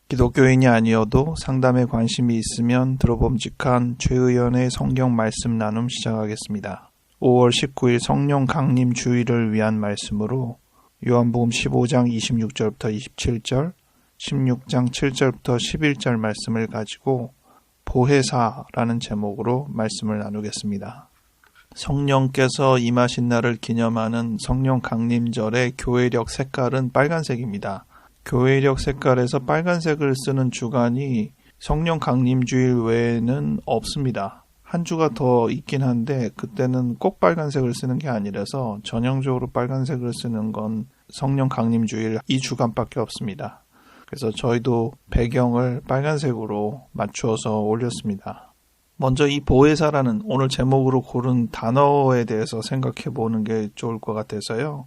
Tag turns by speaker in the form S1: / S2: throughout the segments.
S1: 기독교인이 아니어도 상담에 관심이 있으면 들어봄직한 최의연의 성경 말씀 나눔 시작하겠습니다. 5월 19일 성령 강림 주일을 위한 말씀으로 요한복음 15장 26절부터 27절, 16장 7절부터 11절 말씀을 가지고 보혜사라는 제목으로 말씀을 나누겠습니다. 성령께서 임하신 날을 기념하는 성령 강림절의 교회력 색깔은 빨간색입니다. 교회력 색깔에서 빨간색을 쓰는 주간이 성령 강림주일 외에는 없습니다. 한 주가 더 있긴 한데 그때는 꼭 빨간색을 쓰는 게 아니라서 전형적으로 빨간색을 쓰는 건 성령 강림주일 이 주간밖에 없습니다. 그래서 저희도 배경을 빨간색으로 맞추어서 올렸습니다. 먼저 이 보혜사라는 오늘 제목으로 고른 단어에 대해서 생각해 보는 게 좋을 것 같아서요.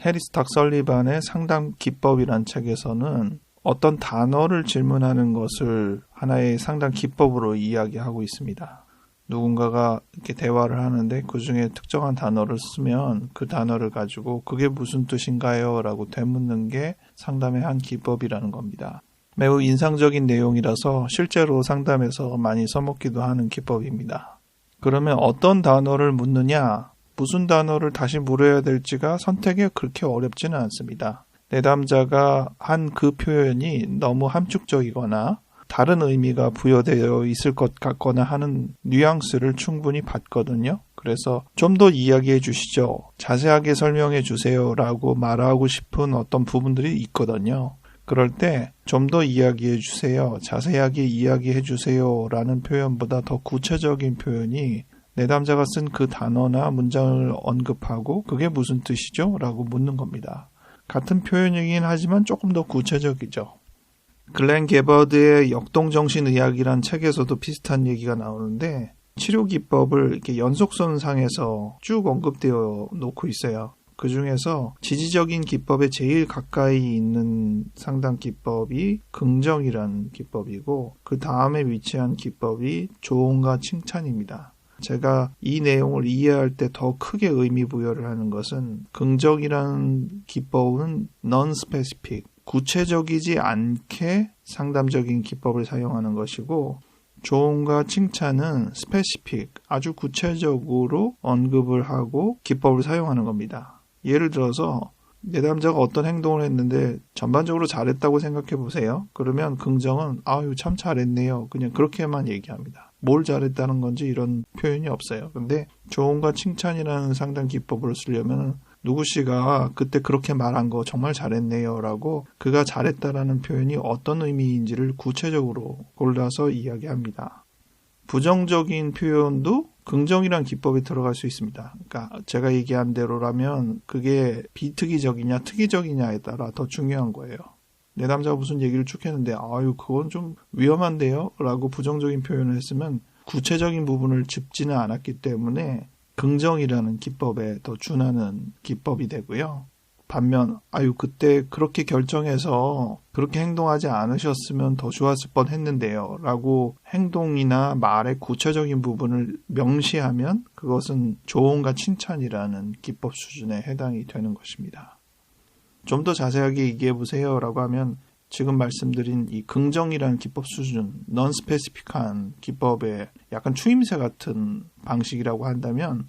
S1: 해리스 닥설리반의 상담 기법이란 책에서는 어떤 단어를 질문하는 것을 하나의 상담 기법으로 이야기하고 있습니다. 누군가가 이렇게 대화를 하는데 그 중에 특정한 단어를 쓰면 그 단어를 가지고 그게 무슨 뜻인가요? 라고 되묻는 게 상담의 한 기법이라는 겁니다. 매우 인상적인 내용이라서 실제로 상담에서 많이 써먹기도 하는 기법입니다. 그러면 어떤 단어를 묻느냐? 무슨 단어를 다시 물어야 될지가 선택이 그렇게 어렵지는 않습니다. 내담자가 한 그 표현이 너무 함축적이거나 다른 의미가 부여되어 있을 것 같거나 하는 뉘앙스를 충분히 받거든요. 그래서 좀 더 이야기해 주시죠. 자세하게 설명해 주세요 라고 말하고 싶은 어떤 부분들이 있거든요. 그럴 때 좀 더 이야기해 주세요. 자세하게 이야기해 주세요 라는 표현보다 더 구체적인 표현이 내담자가 쓴 그 단어나 문장을 언급하고 그게 무슨 뜻이죠? 라고 묻는 겁니다. 같은 표현이긴 하지만 조금 더 구체적이죠. 글렌 게버드의 역동정신의학이란 책에서도 비슷한 얘기가 나오는데 치료기법을 이렇게 연속선상에서 쭉 언급되어 놓고 있어요. 그 중에서 지지적인 기법에 제일 가까이 있는 상담 기법이 긍정이란 기법이고 그 다음에 위치한 기법이 조언과 칭찬입니다. 제가 이 내용을 이해할 때 더 크게 의미 부여를 하는 것은 긍정이라는 기법은 non-specific, 구체적이지 않게 상담적인 기법을 사용하는 것이고 조언과 칭찬은 specific, 아주 구체적으로 언급을 하고 기법을 사용하는 겁니다. 예를 들어서 내담자가 어떤 행동을 했는데 전반적으로 잘했다고 생각해 보세요. 그러면 긍정은 아유 참 잘했네요. 그냥 그렇게만 얘기합니다. 뭘 잘했다는 건지 이런 표현이 없어요. 근데 조언과 칭찬이라는 상담 기법을 쓰려면 누구씨가 그때 그렇게 말한 거 정말 잘했네요 라고 그가 잘했다라는 표현이 어떤 의미인지를 구체적으로 골라서 이야기합니다. 부정적인 표현도 긍정이란 기법에 들어갈 수 있습니다. 그러니까 제가 얘기한 대로라면 그게 비특이적이냐 특이적이냐에 따라 더 중요한 거예요. 내담자가 무슨 얘기를 쭉 했는데 아유 그건 좀 위험한데요? 라고 부정적인 표현을 했으면 구체적인 부분을 짚지는 않았기 때문에 긍정이라는 기법에 더 준하는 기법이 되고요. 반면 아유 그때 그렇게 결정해서 그렇게 행동하지 않으셨으면 더 좋았을 뻔했는데요 라고 행동이나 말의 구체적인 부분을 명시하면 그것은 조언과 칭찬이라는 기법 수준에 해당이 되는 것입니다. 좀 더 자세하게 얘기해 보세요 라고 하면 지금 말씀드린 이 긍정이라는 기법 수준, non-specific한 기법의 약간 추임새 같은 방식이라고 한다면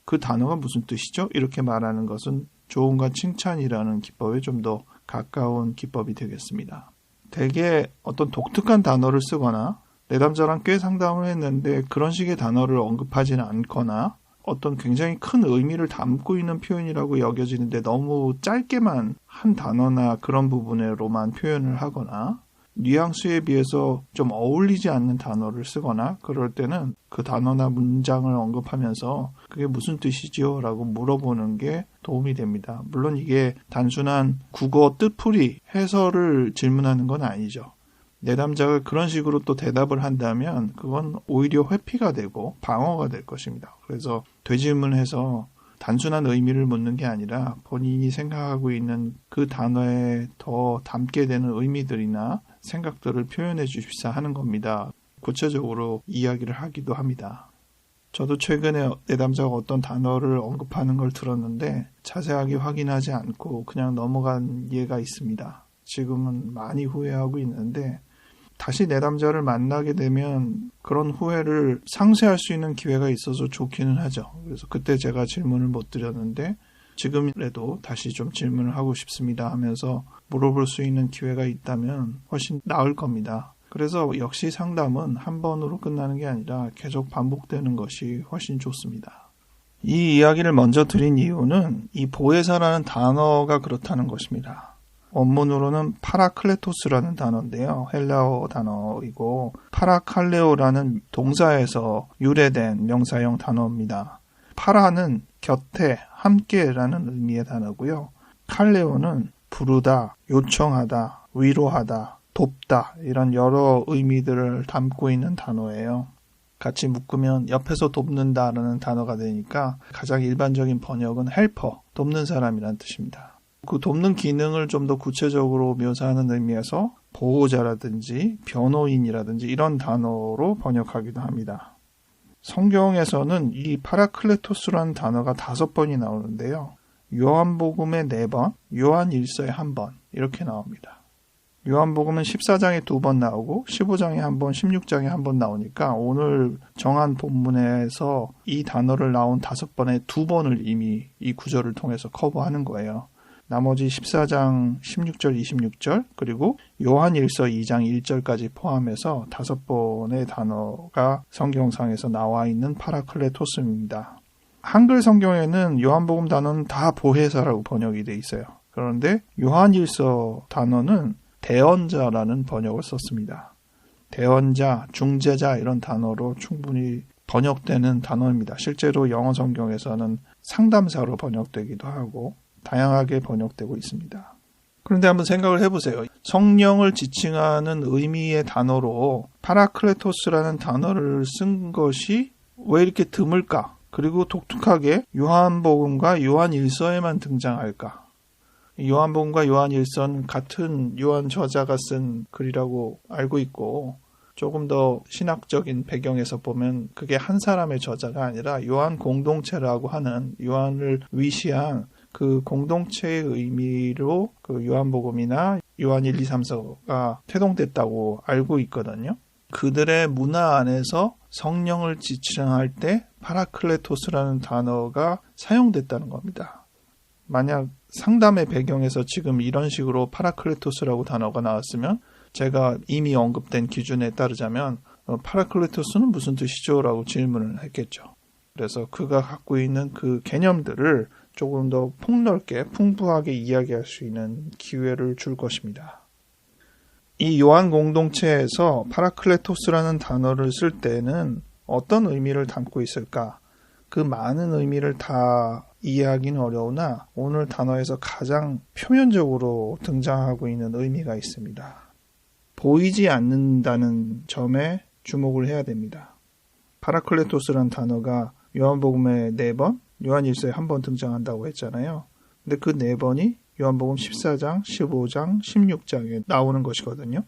S1: 그 단어가 무슨 뜻이죠? 이렇게 말하는 것은 조언과 칭찬이라는 기법에 좀 더 가까운 기법이 되겠습니다. 대개 어떤 독특한 단어를 쓰거나 내담자랑 꽤 상담을 했는데 그런 식의 단어를 언급하지는 않거나 어떤 굉장히 큰 의미를 담고 있는 표현이라고 여겨지는데 너무 짧게만 한 단어나 그런 부분으로만 표현을 하거나 뉘앙스에 비해서 좀 어울리지 않는 단어를 쓰거나 그럴 때는 그 단어나 문장을 언급하면서 그게 무슨 뜻이지요? 라고 물어보는 게 도움이 됩니다. 물론 이게 단순한 국어 뜻풀이 해설을 질문하는 건 아니죠. 내담자가 그런 식으로 또 대답을 한다면 그건 오히려 회피가 되고 방어가 될 것입니다. 그래서 되질문해서 단순한 의미를 묻는 게 아니라 본인이 생각하고 있는 그 단어에 더 담게 되는 의미들이나 생각들을 표현해 주십사 하는 겁니다. 구체적으로 이야기를 하기도 합니다. 저도 최근에 내담자가 어떤 단어를 언급하는 걸 들었는데 자세하게 확인하지 않고 그냥 넘어간 예가 있습니다. 지금은 많이 후회하고 있는데 다시 내담자를 만나게 되면 그런 후회를 상쇄할 수 있는 기회가 있어서 좋기는 하죠. 그래서 그때 제가 질문을 못 드렸는데 지금이라도 다시 좀 질문을 하고 싶습니다 하면서 물어볼 수 있는 기회가 있다면 훨씬 나을 겁니다. 그래서 역시 상담은 한 번으로 끝나는 게 아니라 계속 반복되는 것이 훨씬 좋습니다. 이 이야기를 먼저 드린 이유는 이 보혜사라는 단어가 그렇다는 것입니다. 원문으로는 파라클레토스라는 단어인데요. 헬라어 단어이고 파라칼레오라는 동사에서 유래된 명사형 단어입니다. 파라는 곁에, 함께라는 의미의 단어고요. 칼레오는 부르다, 요청하다, 위로하다, 돕다 이런 여러 의미들을 담고 있는 단어예요. 같이 묶으면 옆에서 돕는다라는 단어가 되니까 가장 일반적인 번역은 헬퍼, 돕는 사람이라는 뜻입니다. 그 돕는 기능을 좀 더 구체적으로 묘사하는 의미에서 보호자라든지 변호인이라든지 이런 단어로 번역하기도 합니다. 성경에서는 이 파라클레토스라는 단어가 5번이 나오는데요. 요한복음에 4번, 요한일서에 1번 이렇게 나옵니다. 요한복음은 14장에 2번 나오고 15장에 1번, 16장에 1번 나오니까 오늘 정한 본문에서 이 단어를 나온 5번에 2번을 이미 이 구절을 통해서 커버하는 거예요. 나머지 14장 16절, 26절 그리고 요한일서 2장 1절까지 포함해서 5번의 단어가 성경상에서 나와 있는 파라클레토스입니다. 한글 성경에는 요한복음 단어는 다 보혜사라고 번역이 돼 있어요. 그런데 요한일서 단어는 대언자라는 번역을 썼습니다. 대언자, 중재자 이런 단어로 충분히 번역되는 단어입니다. 실제로 영어 성경에서는 상담사로 번역되기도 하고 다양하게 번역되고 있습니다. 그런데 한번 생각을 해보세요. 성령을 지칭하는 의미의 단어로 파라클레토스라는 단어를 쓴 것이 왜 이렇게 드물까? 그리고 독특하게 요한복음과 요한일서에만 등장할까? 요한복음과 요한일서는 같은 요한 저자가 쓴 글이라고 알고 있고 조금 더 신학적인 배경에서 보면 그게 한 사람의 저자가 아니라 요한 공동체라고 하는 요한을 위시한 그 공동체의 의미로 그 요한복음이나 요한 1, 2, 3, 4가 태동됐다고 알고 있거든요. 그들의 문화 안에서 성령을 지칭할 때 파라클레토스라는 단어가 사용됐다는 겁니다. 만약 상담의 배경에서 지금 이런 식으로 파라클레토스라고 단어가 나왔으면 제가 이미 언급된 기준에 따르자면 파라클레토스는 무슨 뜻이죠? 라고 질문을 했겠죠. 그래서 그가 갖고 있는 그 개념들을 조금 더 폭넓게 풍부하게 이야기할 수 있는 기회를 줄 것입니다. 이 요한 공동체에서 파라클레토스라는 단어를 쓸 때는 어떤 의미를 담고 있을까? 그 많은 의미를 다 이해하기는 어려우나 오늘 단어에서 가장 표면적으로 등장하고 있는 의미가 있습니다. 보이지 않는다는 점에 주목을 해야 됩니다. 파라클레토스라는 단어가 요한복음에 4번, 요한일서에 1번 등장한다고 했잖아요. 근데 그 4번이 요한복음 14장, 15장, 16장에 나오는 것이거든요.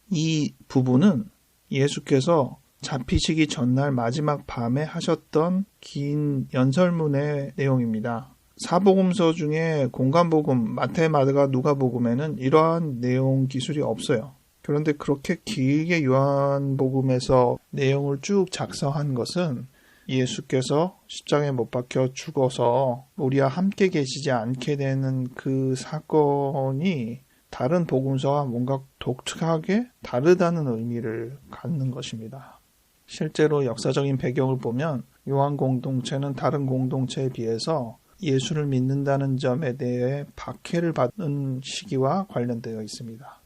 S1: 이 부분은 예수께서 잡히시기 전날 마지막 밤에 하셨던 긴 연설문의 내용입니다. 사복음서 중에 공간복음, 마태, 마가, 누가복음에는 이러한 내용 기술이 없어요. 그런데 그렇게 길게 요한복음에서 내용을 쭉 작성한 것은 예수께서 십자가에 못 박혀 죽어서 우리와 함께 계시지 않게 되는 그 사건이 다른 복음서와 뭔가 독특하게 다르다는 의미를 갖는 것입니다. 실제로 역사적인 배경을 보면 요한 공동체는 다른 공동체에 비해서 예수를 믿는다는 점에 대해 박해를 받는 시기와 관련되어 있습니다.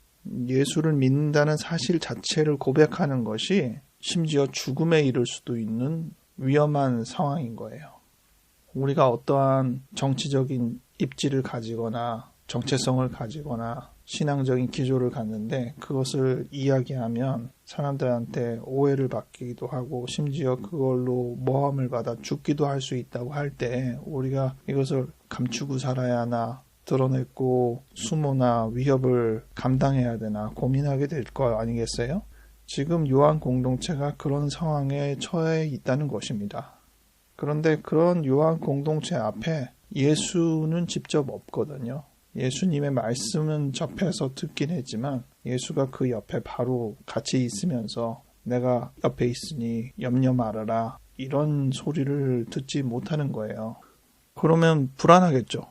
S1: 예수를 믿는다는 사실 자체를 고백하는 것이 심지어 죽음에 이를 수도 있는 위험한 상황인 거예요. 우리가 어떠한 정치적인 입지를 가지거나 정체성을 가지거나 신앙적인 기조를 갖는데 그것을 이야기하면 사람들한테 오해를 받기도 하고 심지어 그걸로 모함을 받아 죽기도 할 수 있다고 할 때 우리가 이것을 감추고 살아야 하나 드러냈고 수모나 위협을 감당해야 되나 고민하게 될 거 아니겠어요? 지금 요한 공동체가 그런 상황에 처해 있다는 것입니다. 그런데 그런 요한 공동체 앞에 예수는 직접 없거든요. 예수님의 말씀은 접해서 듣긴 했지만 예수가 그 옆에 바로 같이 있으면서 내가 옆에 있으니 염려 말아라 이런 소리를 듣지 못하는 거예요. 그러면 불안하겠죠.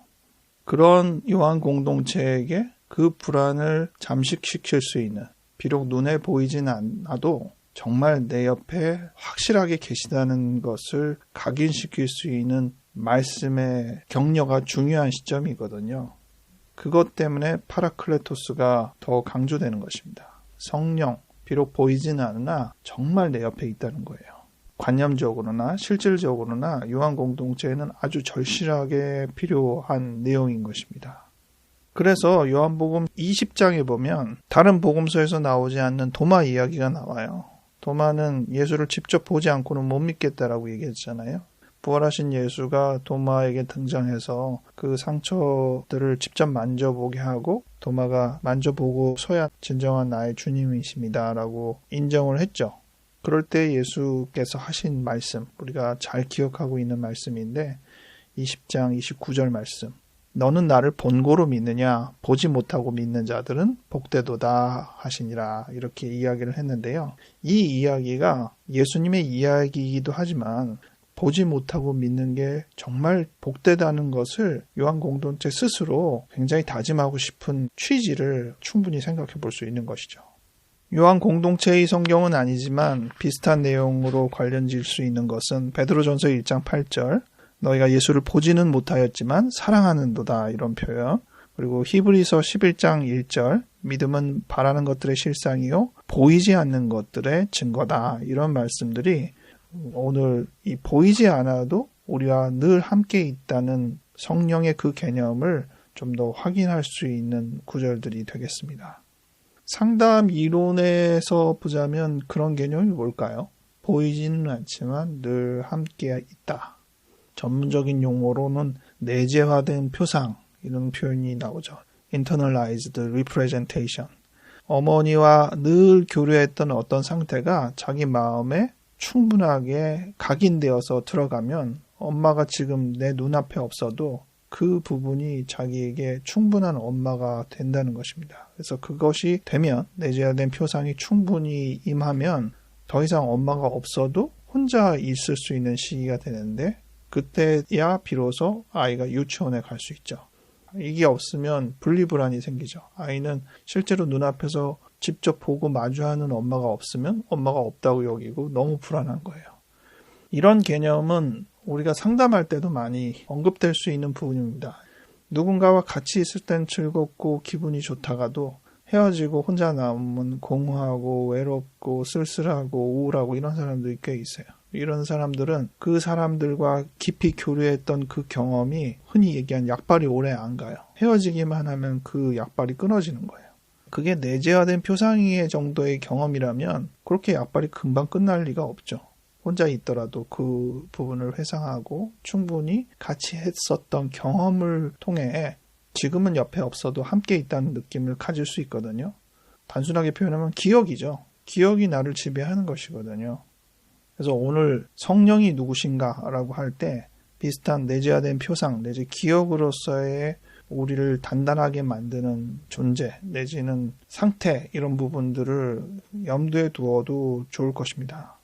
S1: 그런 요한 공동체에게 그 불안을 잠식시킬 수 있는, 비록 눈에 보이진 않아도 정말 내 옆에 확실하게 계시다는 것을 각인시킬 수 있는 말씀의 격려가 중요한 시점이거든요. 그것 때문에 파라클레토스가 더 강조되는 것입니다. 성령, 비록 보이지는 않으나 정말 내 옆에 있다는 거예요. 관념적으로나 실질적으로나 요한 공동체에는 아주 절실하게 필요한 내용인 것입니다. 그래서 요한복음 20장에 보면 다른 복음서에서 나오지 않는 도마 이야기가 나와요. 도마는 예수를 직접 보지 않고는 못 믿겠다라고 얘기했잖아요. 부활하신 예수가 도마에게 등장해서 그 상처들을 직접 만져보게 하고 도마가 만져보고서야 진정한 나의 주님이십니다 라고 인정을 했죠. 그럴 때 예수께서 하신 말씀, 우리가 잘 기억하고 있는 말씀인데 20장 29절 말씀, 너는 나를 본고로 믿느냐? 보지 못하고 믿는 자들은 복되도다 하시니라, 이렇게 이야기를 했는데요. 이 이야기가 예수님의 이야기이기도 하지만 보지 못하고 믿는 게 정말 복되다는 것을 요한 공동체 스스로 굉장히 다짐하고 싶은 취지를 충분히 생각해 볼 수 있는 것이죠. 요한 공동체의 성경은 아니지만 비슷한 내용으로 관련질 수 있는 것은 베드로전서 1장 8절, 너희가 예수를 보지는 못하였지만 사랑하는도다, 이런 표현. 그리고 히브리서 11장 1절, 믿음은 바라는 것들의 실상이요 보이지 않는 것들의 증거다, 이런 말씀들이 오늘 이 보이지 않아도 우리와 늘 함께 있다는 성령의 그 개념을 좀 더 확인할 수 있는 구절들이 되겠습니다. 상담 이론에서 보자면 그런 개념이 뭘까요? 보이지는 않지만 늘 함께 있다. 전문적인 용어로는 내재화된 표상, 이런 표현이 나오죠. Internalized representation. 어머니와 늘 교류했던 어떤 상태가 자기 마음에 충분하게 각인되어서 들어가면 엄마가 지금 내 눈앞에 없어도 그 부분이 자기에게 충분한 엄마가 된다는 것입니다. 그래서 그것이 되면, 내재화된 표상이 충분히 임하면 더 이상 엄마가 없어도 혼자 있을 수 있는 시기가 되는데, 그때야 비로소 아이가 유치원에 갈 수 있죠. 이게 없으면 분리불안이 생기죠. 아이는 실제로 눈앞에서 직접 보고 마주하는 엄마가 없으면 엄마가 없다고 여기고 너무 불안한 거예요. 이런 개념은 우리가 상담할 때도 많이 언급될 수 있는 부분입니다. 누군가와 같이 있을 땐 즐겁고 기분이 좋다가도 헤어지고 혼자 남으면 공허하고 외롭고 쓸쓸하고 우울하고 이런 사람들이 꽤 있어요. 이런 사람들은 그 사람들과 깊이 교류했던 그 경험이 흔히 얘기한 약발이 오래 안 가요. 헤어지기만 하면 그 약발이 끊어지는 거예요. 그게 내재화된 표상의 정도의 경험이라면 그렇게 약발이 금방 끝날 리가 없죠. 혼자 있더라도 그 부분을 회상하고 충분히 같이 했었던 경험을 통해 지금은 옆에 없어도 함께 있다는 느낌을 가질 수 있거든요. 단순하게 표현하면 기억이죠. 기억이 나를 지배하는 것이거든요. 그래서 오늘 성령이 누구신가라고 할 때 비슷한 내재화된 표상, 내지 기억으로서의 우리를 단단하게 만드는 존재, 내지는 상태, 이런 부분들을 염두에 두어도 좋을 것입니다.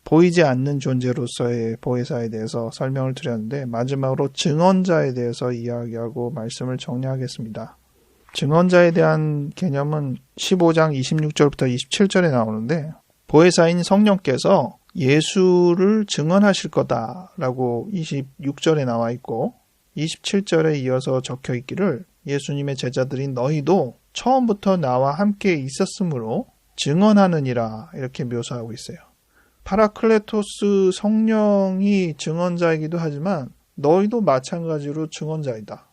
S1: 보이지 않는 존재로서의 보혜사에 대해서 설명을 드렸는데 마지막으로 증언자에 대해서 이야기하고 말씀을 정리하겠습니다. 증언자에 대한 개념은 15장 26절부터 27절에 나오는데 보혜사인 성령께서 예수를 증언하실 거다라고 26절에 나와 있고 27절에 이어서 적혀 있기를 예수님의 제자들인 너희도 처음부터 나와 함께 있었으므로 증언하느니라, 이렇게 묘사하고 있어요. 파라클레토스 성령이 증언자이기도 하지만 너희도 마찬가지로 증언자이다.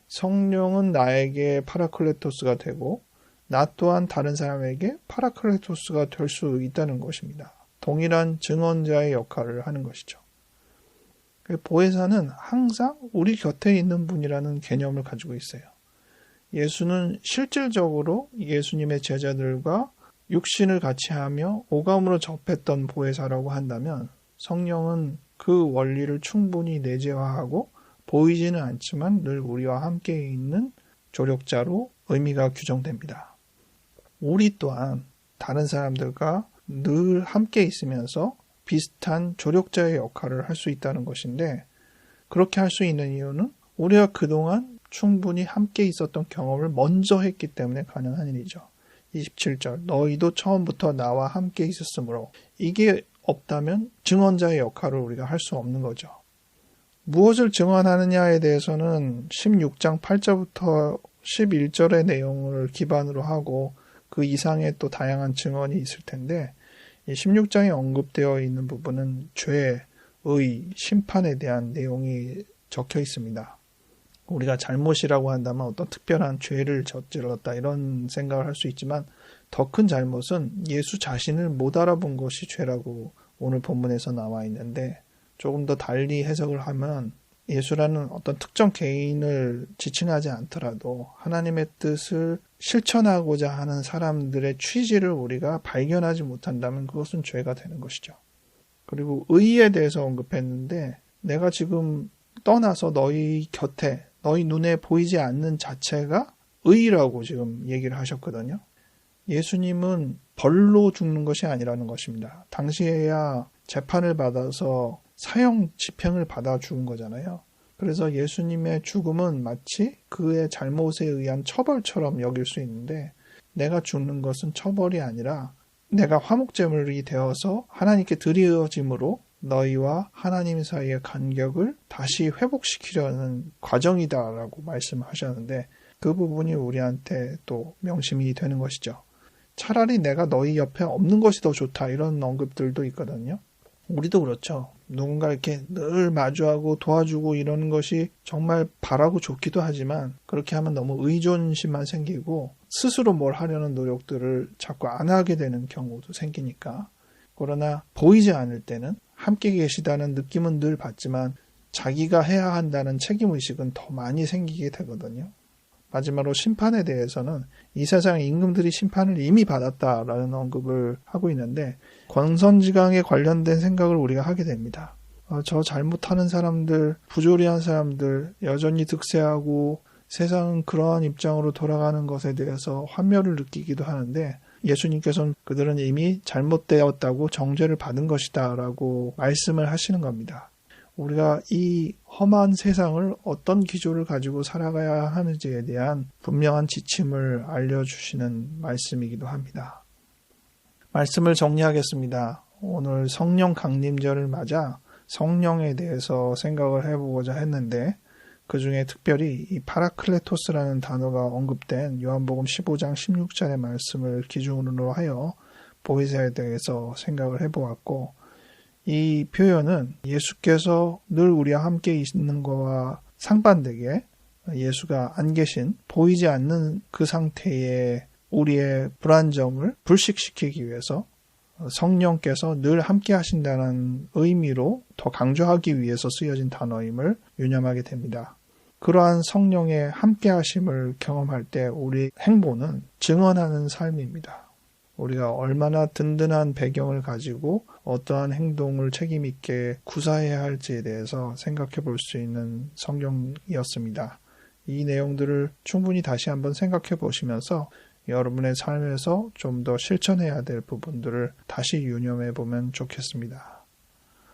S1: 성령은 나에게 파라클레토스가 되고 나 또한 다른 사람에게 파라클레토스가 될 수 있다는 것입니다. 동일한 증언자의 역할을 하는 것이죠. 보혜사는 항상 우리 곁에 있는 분이라는 개념을 가지고 있어요. 예수는 실질적으로 예수님의 제자들과 육신을 같이 하며 오감으로 접했던 보혜사라고 한다면 성령은 그 원리를 충분히 내재화하고 보이지는 않지만 늘 우리와 함께 있는 조력자로 의미가 규정됩니다. 우리 또한 다른 사람들과 늘 함께 있으면서 비슷한 조력자의 역할을 할 수 있다는 것인데, 그렇게 할 수 있는 이유는 우리가 그동안 충분히 함께 있었던 경험을 먼저 했기 때문에 가능한 일이죠. 27절, 너희도 처음부터 나와 함께 있었으므로. 이게 없다면 증언자의 역할을 우리가 할 수 없는 거죠. 무엇을 증언하느냐에 대해서는 16장 8절부터 11절의 내용을 기반으로 하고 그 이상의 또 다양한 증언이 있을 텐데, 이 16장에 언급되어 있는 부분은 죄, 의, 심판에 대한 내용이 적혀 있습니다. 우리가 잘못이라고 한다면 어떤 특별한 죄를 저질렀다 이런 생각을 할 수 있지만, 더 큰 잘못은 예수 자신을 못 알아본 것이 죄라고 오늘 본문에서 나와 있는데, 조금 더 달리 해석을 하면 예수라는 어떤 특정 개인을 지칭하지 않더라도 하나님의 뜻을 실천하고자 하는 사람들의 취지를 우리가 발견하지 못한다면 그것은 죄가 되는 것이죠. 그리고 의에 대해서 언급했는데, 내가 지금 떠나서 너희 곁에, 너희 눈에 보이지 않는 자체가 의라고 지금 얘기를 하셨거든요. 예수님은 벌로 죽는 것이 아니라는 것입니다. 당시에야 재판을 받아서 사형 집행을 받아 죽은 거잖아요. 그래서 예수님의 죽음은 마치 그의 잘못에 의한 처벌처럼 여길 수 있는데, 내가 죽는 것은 처벌이 아니라 내가 화목제물이 되어서 하나님께 드려짐으로 너희와 하나님 사이의 간격을 다시 회복시키려는 과정이다라고 말씀하셨는데, 그 부분이 우리한테 또 명심이 되는 것이죠. 차라리 내가 너희 옆에 없는 것이 더 좋다, 이런 언급들도 있거든요. 우리도 그렇죠. 누군가 이렇게 늘 마주하고 도와주고 이러는 것이 정말 바라고 좋기도 하지만, 그렇게 하면 너무 의존심만 생기고 스스로 뭘 하려는 노력들을 자꾸 안 하게 되는 경우도 생기니까. 그러나 보이지 않을 때는 함께 계시다는 느낌은 늘 받지만 자기가 해야 한다는 책임의식은 더 많이 생기게 되거든요. 마지막으로 심판에 대해서는 이 세상의 임금들이 심판을 이미 받았다라는 언급을 하고 있는데, 권선지강에 관련된 생각을 우리가 하게 됩니다. 저 잘못하는 사람들, 부조리한 사람들, 여전히 득세하고 세상은 그러한 입장으로 돌아가는 것에 대해서 환멸을 느끼기도 하는데, 예수님께서는 그들은 이미 잘못되었다고 정죄를 받은 것이다 라고 말씀을 하시는 겁니다. 우리가 이 험한 세상을 어떤 기조를 가지고 살아가야 하는지에 대한 분명한 지침을 알려주시는 말씀이기도 합니다. 말씀을 정리하겠습니다. 오늘 성령 강림절을 맞아 성령에 대해서 생각을 해보고자 했는데, 그 중에 특별히 이 파라클레토스라는 단어가 언급된 요한복음 15장 16절의 말씀을 기준으로 하여 보혜사에 대해서 생각을 해보았고, 이 표현은 예수께서 늘 우리와 함께 있는 것과 상반되게 예수가 안 계신, 보이지 않는 그 상태의 우리의 불안정을 불식시키기 위해서 성령께서 늘 함께 하신다는 의미로 더 강조하기 위해서 쓰여진 단어임을 유념하게 됩니다. 그러한 성령의 함께 하심을 경험할 때 우리 행보는 증언하는 삶입니다. 우리가 얼마나 든든한 배경을 가지고 어떠한 행동을 책임있게 구사해야 할지에 대해서 생각해 볼 수 있는 성경이었습니다. 이 내용들을 충분히 다시 한번 생각해 보시면서 여러분의 삶에서 좀 더 실천해야 될 부분들을 다시 유념해 보면 좋겠습니다.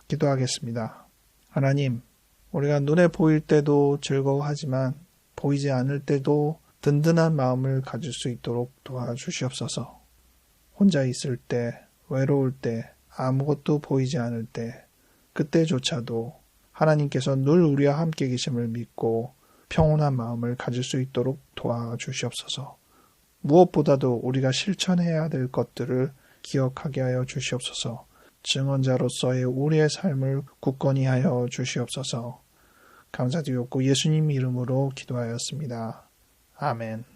S1: 기도하겠습니다. 하나님, 우리가 눈에 보일 때도 즐거워하지만 보이지 않을 때도 든든한 마음을 가질 수 있도록 도와주시옵소서. 혼자 있을 때, 외로울 때, 아무것도 보이지 않을 때, 그때조차도 하나님께서 늘 우리와 함께 계심을 믿고 평온한 마음을 가질 수 있도록 도와주시옵소서. 무엇보다도 우리가 실천해야 될 것들을 기억하게 하여 주시옵소서. 증언자로서의 우리의 삶을 굳건히 하여 주시옵소서. 감사드렸고 예수님 이름으로 기도하였습니다. 아멘.